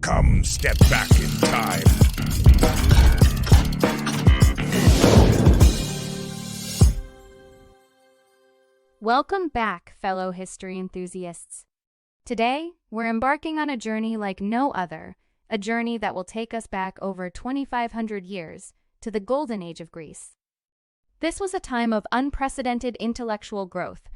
Come step back in time. Welcome back, fellow history enthusiasts. Today, we're embarking on a journey like no other, a journey that will take us back over 2,500 years to the Golden Age of Greece. This was a time of unprecedented intellectual growth,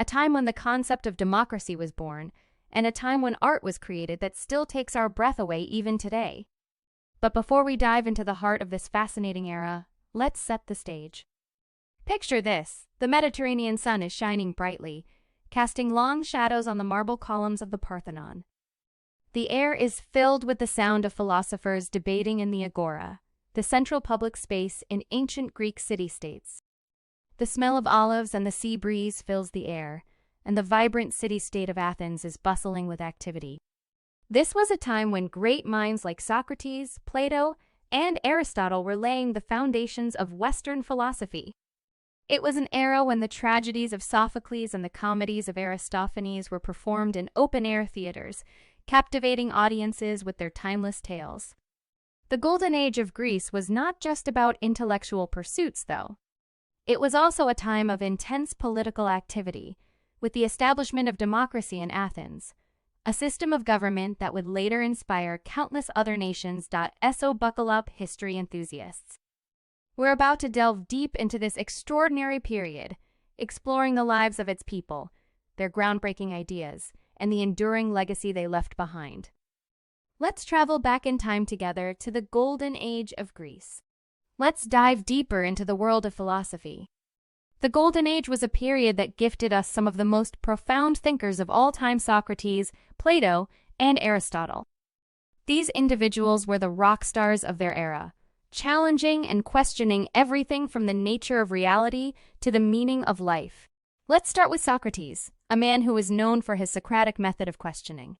a time when the concept of democracy was born, and a time when art was created that still takes our breath away even today. But before we dive into the heart of this fascinating era, let's set the stage. Picture this: the Mediterranean sun is shining brightly, casting long shadows on the marble columns of the Parthenon. The air is filled with the sound of philosophers debating in the agora, the central public space in ancient Greek city-states. The smell of olives and the sea breeze fills the air, and the vibrant city-state of Athens is bustling with activity. This was a time when great minds like Socrates, Plato, and Aristotle were laying the foundations of Western philosophy. It was an era when the tragedies of Sophocles and the comedies of Aristophanes were performed in open-air theaters, captivating audiences with their timeless tales. The Golden Age of Greece was not just about intellectual pursuits, though. It was also a time of intense political activity, with the establishment of democracy in Athens, a system of government that would later inspire countless other nations. So buckle up, history enthusiasts. We're about to delve deep into this extraordinary period, exploring the lives of its people, their groundbreaking ideas, and the enduring legacy they left behind. Let's travel back in time together to the Golden Age of Greece. Let's dive deeper into the world of philosophy. The Golden Age was a period that gifted us some of the most profound thinkers of all time: Socrates, Plato, and Aristotle. These individuals were the rock stars of their era, challenging and questioning everything from the nature of reality to the meaning of life. Let's start with Socrates, a man who was known for his Socratic method of questioning.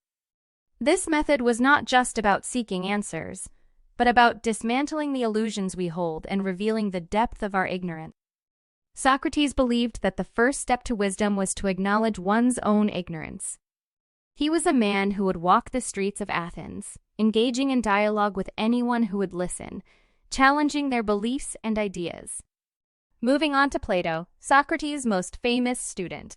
This method was not just about seeking answers, but about dismantling the illusions we hold and revealing the depth of our ignorance. Socrates believed that the first step to wisdom was to acknowledge one's own ignorance. He was a man who would walk the streets of Athens, engaging in dialogue with anyone who would listen, challenging their beliefs and ideas. Moving on to Plato, Socrates' most famous student.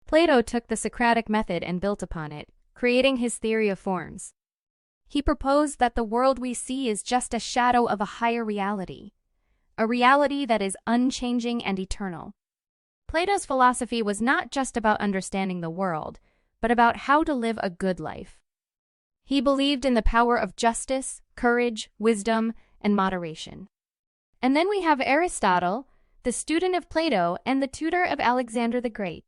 Plato took the Socratic method and built upon it, creating his theory of forms. He proposed that the world we see is just a shadow of a higher reality, a reality that is unchanging and eternal. Plato's philosophy was not just about understanding the world, but about how to live a good life. He believed in the power of justice, courage, wisdom, and moderation. And then we have Aristotle, the student of Plato and the tutor of Alexander the Great.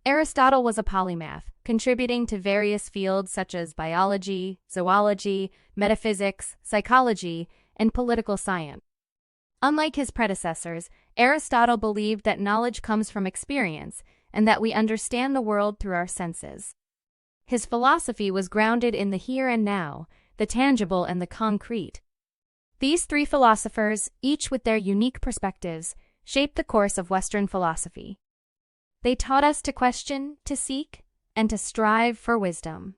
Aristotle was a polymath, contributing to various fields such as biology, zoology, metaphysics, psychology, and political science. Unlike his predecessors, Aristotle believed that knowledge comes from experience and that we understand the world through our senses. His philosophy was grounded in the here and now, the tangible and the concrete. These three philosophers, each with their unique perspectives, shaped the course of Western philosophy. They taught us to question, to seek, and to strive for wisdom.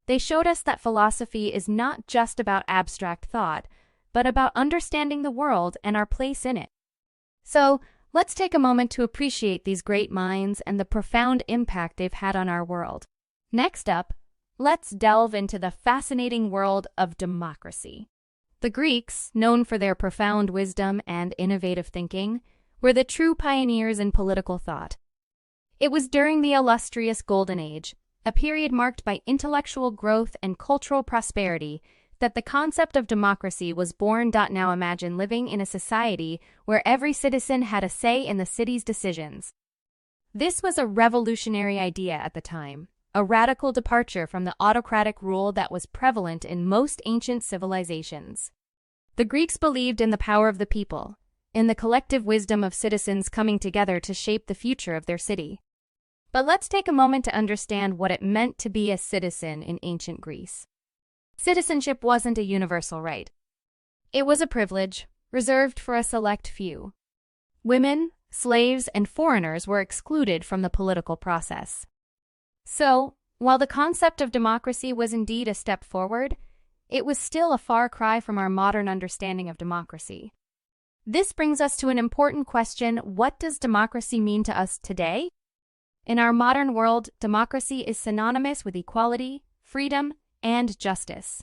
They showed us that philosophy is not just about abstract thought, but about understanding the world and our place in it. So, let's take a moment to appreciate these great minds and the profound impact they've had on our world. Next up, let's delve into the fascinating world of democracy. The Greeks, known for their profound wisdom and innovative thinking, were the true pioneers in political thought. It was during the illustrious Golden Age, a period marked by intellectual growth and cultural prosperity, that the concept of democracy was born. Now imagine living in a society where every citizen had a say in the city's decisions. This was a revolutionary idea at the time, a radical departure from the autocratic rule that was prevalent in most ancient civilizations. The Greeks believed in the power of the people, in the collective wisdom of citizens coming together to shape the future of their city. But let's take a moment to understand what it meant to be a citizen in ancient Greece. Citizenship wasn't a universal right. It was a privilege reserved for a select few. Women, slaves, and foreigners were excluded from the political process. So, while the concept of democracy was indeed a step forward, it was still a far cry from our modern understanding of democracy. This brings us to an important question: what does democracy mean to us today? In our modern world, democracy is synonymous with equality, freedom, and justice.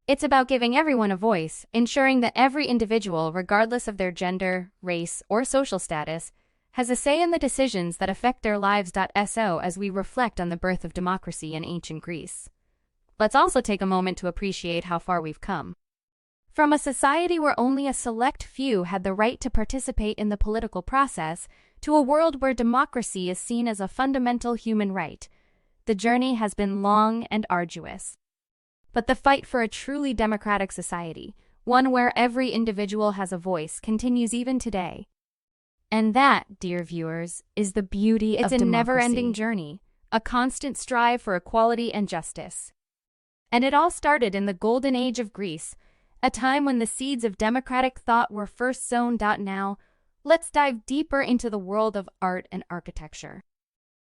It's about giving everyone a voice, ensuring that every individual, regardless of their gender, race, or social status, has a say in the decisions that affect their lives. So, as we reflect on the birth of democracy in ancient Greece, let's also take a moment to appreciate how far we've come. From a society where only a select few had the right to participate in the political process, to a world where democracy is seen as a fundamental human right, the journey has been long and arduous. But the fight for a truly democratic society, one where every individual has a voice, continues even today. And that, dear viewers, is the beauty of democracy. It's a never-ending journey, a constant strive for equality and justice. And it all started in the Golden Age of Greece, a time when the seeds of democratic thought were first sown. Now, let's dive deeper into the world of art and architecture.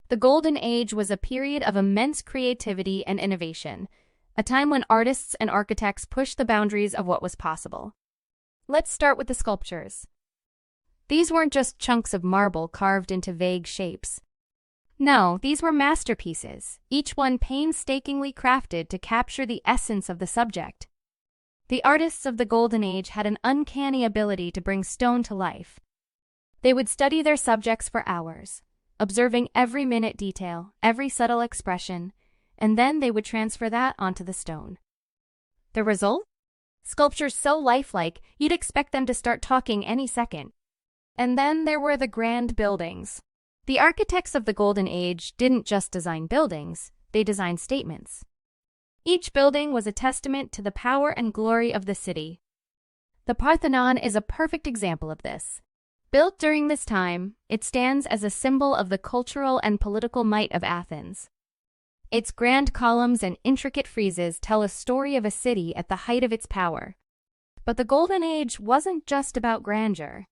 The Golden Age was a period of immense creativity and innovation, a time when artists and architects pushed the boundaries of what was possible. Let's start with the sculptures. These weren't just chunks of marble carved into vague shapes. No, these were masterpieces, each one painstakingly crafted to capture the essence of the subject. The artists of the Golden Age had an uncanny ability to bring stone to life. They would study their subjects for hours, observing every minute detail, every subtle expression, and then they would transfer that onto the stone. The result? Sculptures so lifelike, you'd expect them to start talking any second. And then there were the grand buildings. The architects of the Golden Age didn't just design buildings, they designed statements. Each building was a testament to the power and glory of the city. The Parthenon is a perfect example of this. Built during this time, it stands as a symbol of the cultural and political might of Athens. Its grand columns and intricate friezes tell a story of a city at the height of its power. But the Golden Age wasn't just about grandeur.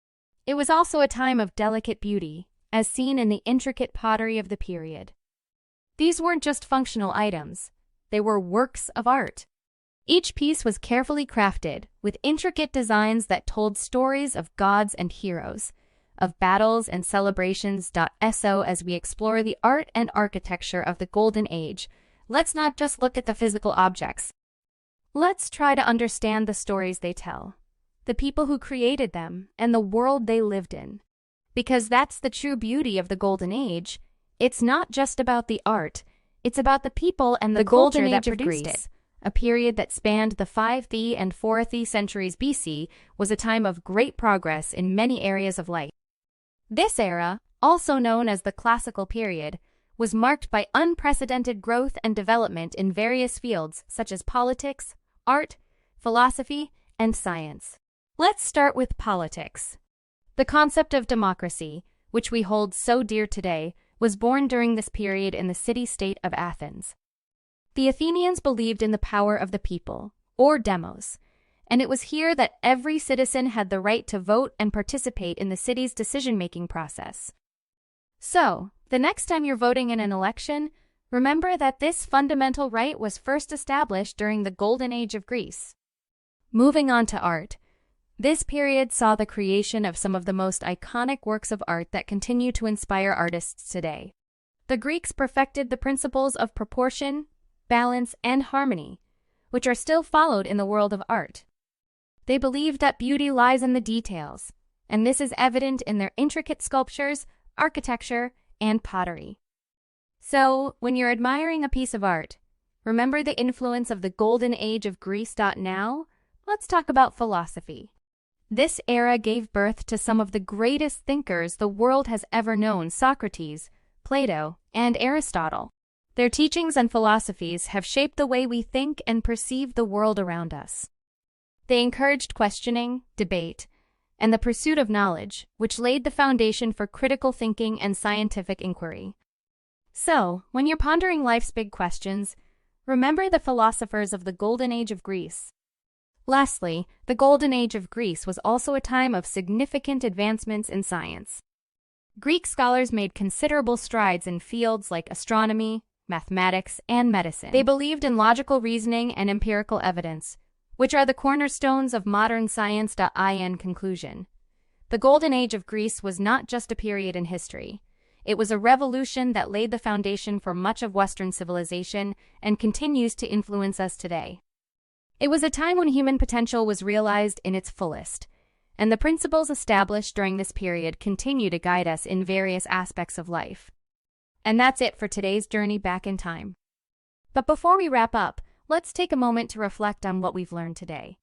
It was also a time of delicate beauty, as seen in the intricate pottery of the period. These weren't just functional items. They were works of art. Each piece was carefully crafted, with intricate designs that told stories of gods and heroes, of battles and celebrations. So, as we explore the art and architecture of the Golden Age, let's not just look at the physical objects. Let's try to understand the stories they tell, the people who created them, and the world they lived in. Because that's the true beauty of the Golden Age. It's not just about the art, it's about the people and the culture that produced it. A period that spanned the 5th and 4th centuries BC, was a time of great progress in many areas of life. This era, also known as the Classical period, was marked by unprecedented growth and development in various fields such as politics, art, philosophy, and science. Let's start with politics. The concept of democracy, which we hold so dear today, was born during this period in the city-state of Athens. The Athenians believed in the power of the people, or demos, and it was here that every citizen had the right to vote and participate in the city's decision-making process. So, the next time you're voting in an election, remember that this fundamental right was first established during the Golden Age of Greece. Moving on to art, this period saw the creation of some of the most iconic works of art that continue to inspire artists today. The Greeks perfected the principles of proportion, balance, and harmony, which are still followed in the world of art. They believed that beauty lies in the details, and this is evident in their intricate sculptures, architecture, and pottery. So, when you're admiring a piece of art, remember the influence of the Golden Age of Greece. Now, let's talk about philosophy. This era gave birth to some of the greatest thinkers the world has ever known: Socrates, Plato, and Aristotle. Their teachings and philosophies have shaped the way we think and perceive the world around us. They encouraged questioning, debate, and the pursuit of knowledge, which laid the foundation for critical thinking and scientific inquiry. So, when you're pondering life's big questions, remember the philosophers of the Golden Age of Greece. Lastly, the Golden Age of Greece was also a time of significant advancements in science. Greek scholars made considerable strides in fields like astronomy, mathematics, and medicine. They believed in logical reasoning and empirical evidence, which are the cornerstones of modern science. In conclusion, the Golden Age of Greece was not just a period in history. It was a revolution that laid the foundation for much of Western civilization and continues to influence us today. It was a time when human potential was realized in its fullest, and the principles established during this period continue to guide us in various aspects of life. And that's it for today's journey back in time. But before we wrap up, let's take a moment to reflect on what we've learned today.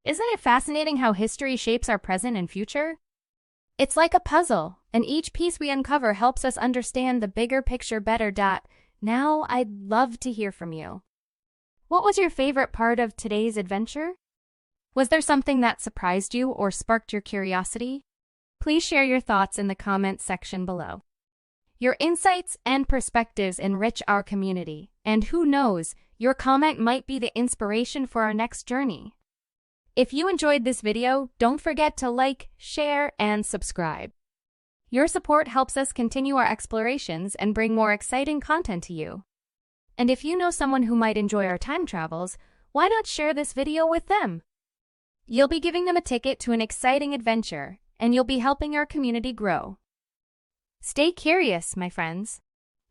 Isn't it fascinating how history shapes our present and future? It's like a puzzle, and each piece we uncover helps us understand the bigger picture better. Now, I'd love to hear from you. What was your favorite part of today's adventure? Was there something that surprised you or sparked your curiosity? Please share your thoughts in the comments section below. Your insights and perspectives enrich our community, and who knows, your comment might be the inspiration for our next journey. If you enjoyed this video, don't forget to like, share, and subscribe. Your support helps us continue our explorations and bring more exciting content to you. And if you know someone who might enjoy our time travels, why not share this video with them? You'll be giving them a ticket to an exciting adventure, and you'll be helping our community grow. Stay curious, my friends.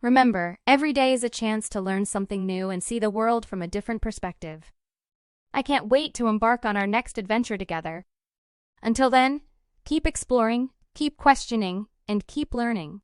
Remember, every day is a chance to learn something new and see the world from a different perspective. I can't wait to embark on our next adventure together. Until then, keep exploring, keep questioning, and keep learning.